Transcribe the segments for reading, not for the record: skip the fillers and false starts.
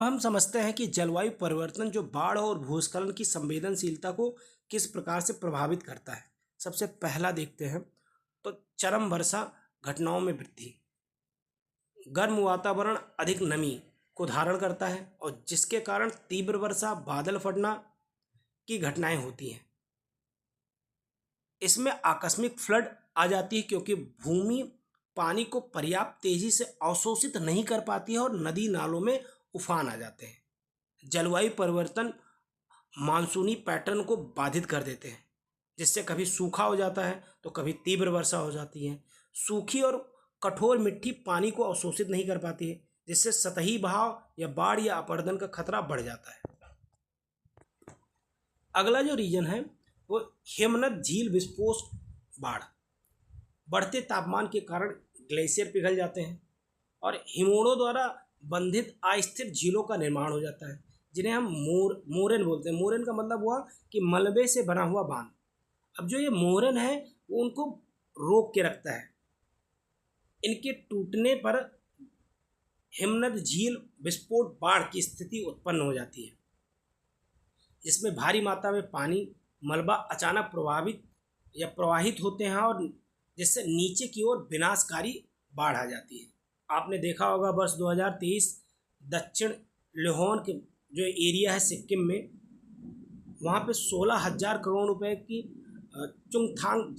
हम समझते हैं कि जलवायु परिवर्तन जो बाढ़ और भूस्खलन की संवेदनशीलता को किस प्रकार से प्रभावित करता है। सबसे पहला देखते हैं तो चरम वर्षा घटनाओं में वृद्धि। गर्म वातावरण अधिक नमी को धारण करता है और जिसके कारण तीव्र वर्षा बादल फटना की घटनाएं होती हैं। इसमें आकस्मिक फ्लड आ जाती है क्योंकि भूमि पानी को पर्याप्त तेजी से अवशोषित नहीं कर पाती है और नदी नालों में उफान आ जाते हैं। जलवायु परिवर्तन मानसूनी पैटर्न को बाधित कर देते हैं, जिससे कभी सूखा हो जाता है तो कभी तीव्र वर्षा हो जाती है। सूखी और कठोर मिट्टी पानी को अवशोषित नहीं कर पाती है, जिससे सतही बहाव या बाढ़ या अपरदन का खतरा बढ़ जाता है। अगला जो रीजन है वो हेमनद झील विस्फोट बाढ़। बढ़ते तापमान के कारण ग्लेशियर पिघल जाते हैं और हिमोड़ों द्वारा बंधित अस्थिर झीलों का निर्माण हो जाता है, जिन्हें हम मोरन बोलते हैं। मोरन का मतलब हुआ कि मलबे से बना हुआ बांध। अब जो ये मोरन है वो उनको रोक के रखता है। इनके टूटने पर हिमनद झील विस्फोट बाढ़ की स्थिति उत्पन्न हो जाती है, जिसमें भारी मात्रा में पानी मलबा अचानक प्रवाहित होते हैं और जिससे नीचे की ओर विनाशकारी बाढ़ आ जाती है। आपने देखा होगा वर्ष 2023 दक्षिण लेहोन के जो एरिया है सिक्किम में, वहाँ पे 16,000 करोड़ रुपए की चुंगथांग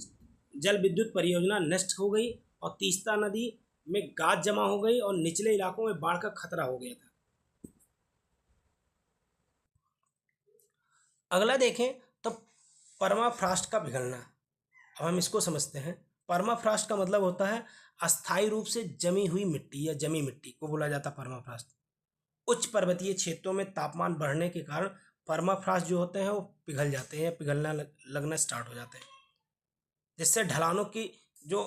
जल विद्युत परियोजना नष्ट हो गई और तीस्ता नदी में गाद जमा हो गई और निचले इलाकों में बाढ़ का खतरा हो गया था। अगला देखें तो परमाफ्रास्ट का पिघलना। अब हम इसको समझते हैं। परमाफ्रास्ट का मतलब होता है अस्थायी रूप से जमी हुई मिट्टी या जमी मिट्टी को बोला जाता है परमाफ्रास्ट। उच्च पर्वतीय क्षेत्रों में तापमान बढ़ने के कारण परमाफ्रास्ट जो होते हैं वो पिघल जाते हैं या पिघलना लगना स्टार्ट हो जाते हैं, जिससे ढलानों की जो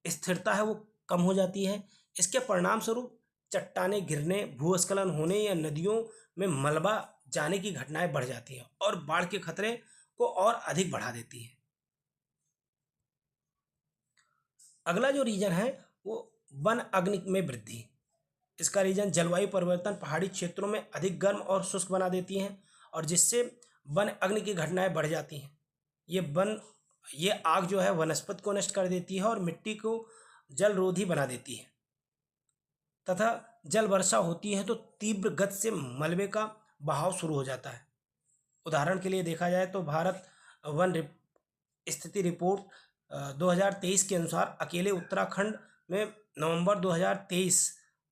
स्थिरता है वो कम हो जाती है। इसके परिणाम स्वरूप चट्टाने गिरने, भूस्खलन होने या नदियों में मलबा जाने की घटनाएं बढ़ जाती हैं और बाढ़ के खतरे को और अधिक बढ़ा देती है। अगला जो रीजन है वो वन अग्नि में वृद्धि। इसका रीजन जलवायु परिवर्तन पहाड़ी क्षेत्रों में अधिक गर्म और शुष्क बना देती हैं और जिससे वन अग्नि की घटनाएं बढ़ जाती हैं। ये वन ये आग जो है वनस्पति को नष्ट कर देती है और मिट्टी को जलरोधी बना देती है तथा जल वर्षा होती है तो तीव्र गति से मलबे का बहाव शुरू हो जाता है। उदाहरण के लिए देखा जाए तो भारत वन स्थिति रिपोर्ट 2023 के अनुसार अकेले उत्तराखंड में नवंबर 2023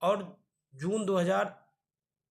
और जून